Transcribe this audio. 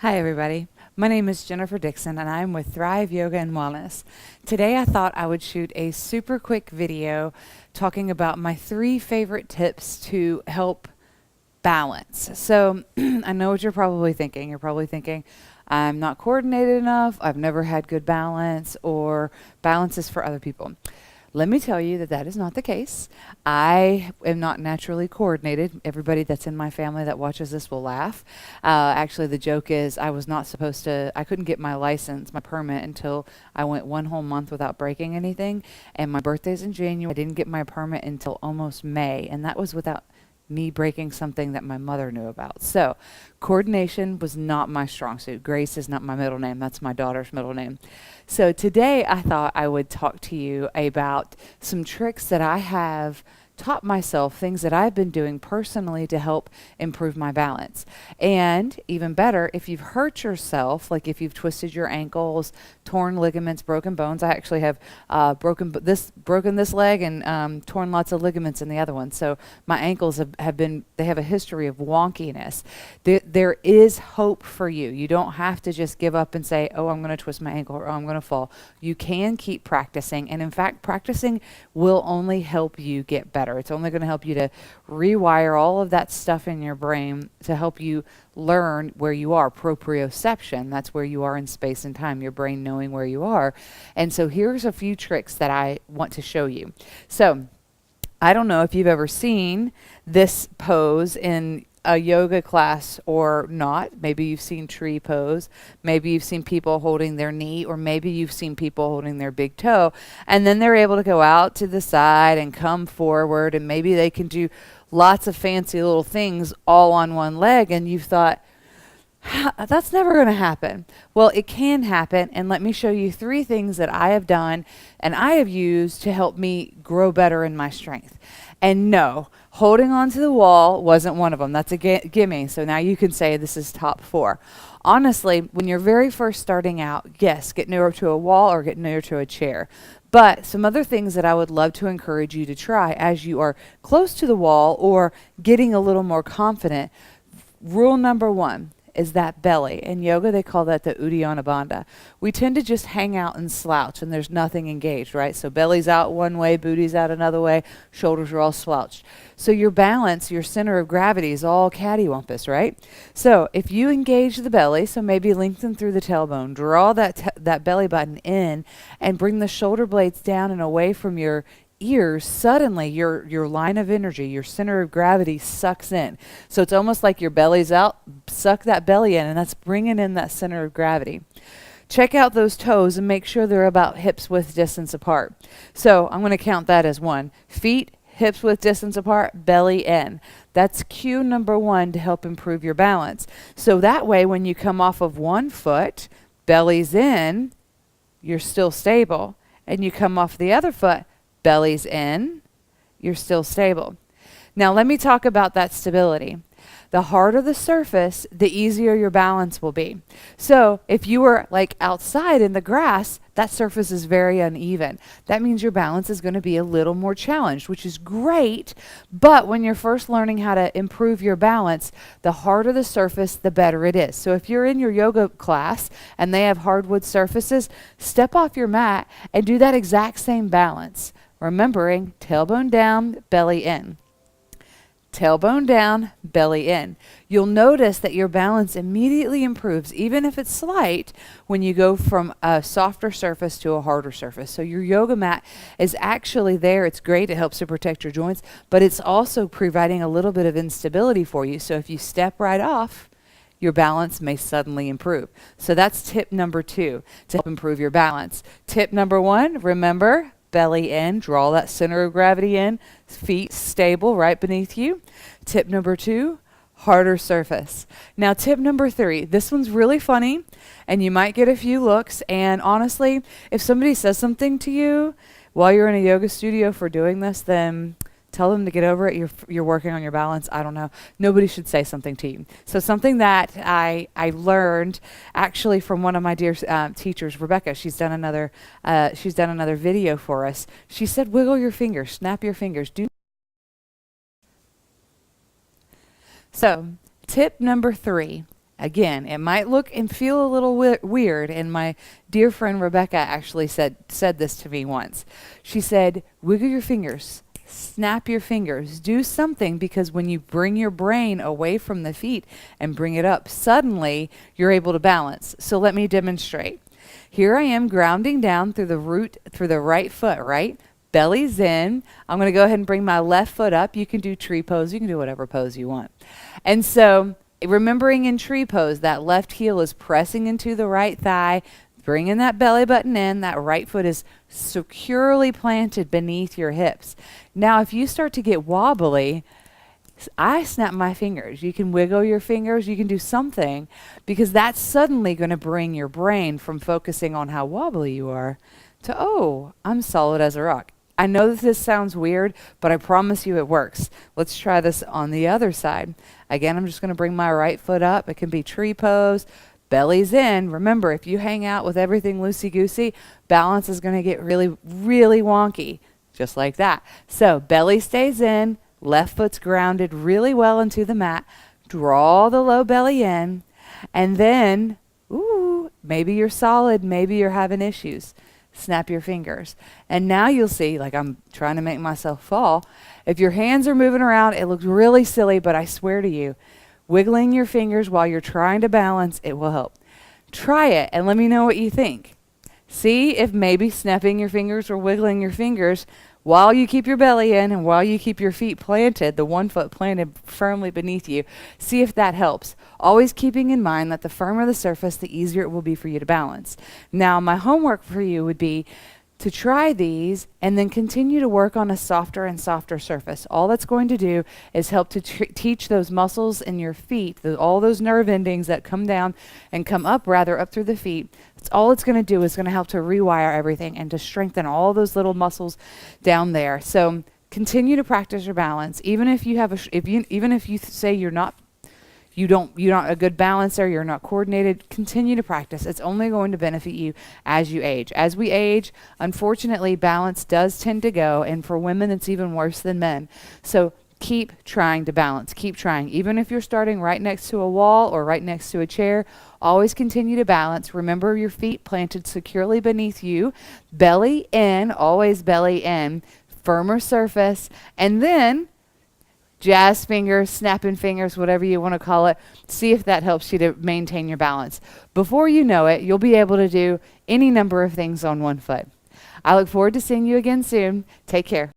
Hi, everybody. My name is Jennifer Dixon, and I'm with Thrive Yoga and Wellness. Today, I thought I would shoot a super quick video talking about my 3 favorite tips to help balance. So, I know what you're probably thinking. You're probably thinking, I'm not coordinated enough, I've never had good balance, or balance is for other people. Let me tell you that that is not the case. I am not naturally coordinated. Everybody that's in my family that watches this will laugh. Actually, the joke is I couldn't get my license, my permit, until I went 1 whole month without breaking anything. And my birthday's in January. I didn't get my permit until almost May. And that was without me breaking something that my mother knew about. So coordination was not my strong suit. Grace is not my middle name. That's my daughter's middle name. So today I thought I would talk to you about some tricks that I have taught myself, things that I've been doing personally to help improve my balance. And even better, if you've hurt yourself, like if you've twisted your ankles, torn ligaments, broken bones. I actually have broken this leg and torn lots of ligaments in the other one. So my ankles they have a history of wonkiness. There is hope for you. You don't have to just give up and say, oh, I'm going to twist my ankle, or oh, I'm going to fall. You can keep practicing. And in fact, practicing will only help you get better. It's only going to help you to rewire all of that stuff in your brain to help you learn where you are. Proprioception, that's where you are in space and time, your brain knowing where you are. And so here's a few tricks that I want to show you. So I don't know if you've ever seen this pose in a yoga class or not. Maybe you've seen tree pose. Maybe you've seen people holding their knee, or maybe you've seen people holding their big toe. And then they're able to go out to the side and come forward, and maybe they can do lots of fancy little things all on one leg. And you've thought, that's never going to happen. Well, it can happen, and let me show you 3 things that I have done and I have used to help me grow better in my strength. And no, holding onto the wall wasn't one of them. That's a gimme. So now you can say this is top 4. Honestly, when you're very first starting out, yes, get near to a wall or get near to a chair. But some other things that I would love to encourage you to try as you are close to the wall or getting a little more confident. Rule number 1 is that belly. In yoga, they call that the Uddiyana Bandha. We tend to just hang out and slouch, and there's nothing engaged, right? So belly's out one way, booty's out another way, shoulders are all slouched. So your balance, your center of gravity is all cattywampus, right? So if you engage the belly, so maybe lengthen through the tailbone, draw that belly button in, and bring the shoulder blades down and away from your ears, suddenly your line of energy, your center of gravity sucks in. So it's almost like your belly's out, suck that belly in, and that's bringing in that center of gravity. Check out those toes and make sure they're about hips width distance apart. So I'm going to count that as 1. Feet, hips width distance apart, belly in. That's cue number 1 to help improve your balance. So that way, when you come off of one foot, belly's in, you're still stable. And you come off the other foot, belly's in, you're still stable. Now let me talk about that stability. The harder the surface, the easier your balance will be. So if you were like outside in the grass, that surface is very uneven. That means your balance is going to be a little more challenged, which is great. But when you're first learning how to improve your balance, the harder the surface, the better it is. So if you're in your yoga class and they have hardwood surfaces, step off your mat and do that exact same balance. Remembering tailbone down, belly in. Tailbone down, belly in. You'll notice that your balance immediately improves, even if it's slight, when you go from a softer surface to a harder surface. So your yoga mat is actually there. It's great. It helps to protect your joints, but it's also providing a little bit of instability for you. So if you step right off, your balance may suddenly improve. So that's tip number 2 to help improve your balance. Tip number 1, remember, belly in, draw that center of gravity in, feet stable right beneath you. Tip number 2, harder surface. Now tip number 3, this one's really funny and you might get a few looks, and honestly, if somebody says something to you while you're in a yoga studio for doing this, then tell them to get over it. You're working on your balance. I don't know. Nobody should say something to you. So something that I learned actually from one of my dear teachers, Rebecca. She's done another video for us. She said, "Wiggle your fingers, snap your fingers." So tip number 3 Again, it might look and feel a little weird, and my dear friend Rebecca actually said this to me once. She said, "Wiggle your fingers, snap your fingers, do something, because when you bring your brain away from the feet and bring it up, suddenly you're able to balance." So let me demonstrate. Here I am grounding down through the root, through the right foot, right? Belly's in. I'm going to go ahead and bring my left foot up. You can do tree pose. You can do whatever pose you want. And so remembering in tree pose, that left heel is pressing into the right thigh, bringing that belly button in. That right foot is securely planted beneath your hips. Now, if you start to get wobbly, I snap my fingers. You can wiggle your fingers. You can do something, because that's suddenly going to bring your brain from focusing on how wobbly you are to, oh, I'm solid as a rock. I know that this sounds weird, but I promise you it works. Let's try this on the other side. Again, I'm just going to bring my right foot up. It can be tree pose. Belly's in. Remember, if you hang out with everything loosey-goosey, balance is going to get really, really wonky, just like that. So belly stays in. Left foot's grounded really well into the mat. Draw the low belly in. And then, ooh, maybe you're solid. Maybe you're having issues. Snap your fingers. And now you'll see, like I'm trying to make myself fall. If your hands are moving around, it looks really silly, but I swear to you, wiggling your fingers while you're trying to balance, it will help. Try it and let me know what you think. See if maybe snapping your fingers or wiggling your fingers while you keep your belly in and while you keep your feet planted, the one foot planted firmly beneath you, see if that helps. Always keeping in mind that the firmer the surface, the easier it will be for you to balance. Now, my homework for you would be to try these and then continue to work on a softer and softer surface. All that's going to do is help to teach those muscles in your feet, all those nerve endings that come down and come up, rather, up through the feet. That's all it's going to do, is going to help to rewire everything and to strengthen all those little muscles down there. So continue to practice your balance. Even if you have even if you say you're not a good balancer, you're not coordinated, continue to practice. It's only going to benefit you as you age. As we age, unfortunately, balance does tend to go, and for women, it's even worse than men. So keep trying to balance. Keep trying. Even if you're starting right next to a wall or right next to a chair, always continue to balance. Remember your feet planted securely beneath you. Belly in, always belly in. Firmer surface. And then jazz fingers, snapping fingers, whatever you want to call it. See if that helps you to maintain your balance. Before you know it, you'll be able to do any number of things on one foot. I look forward to seeing you again soon. Take care.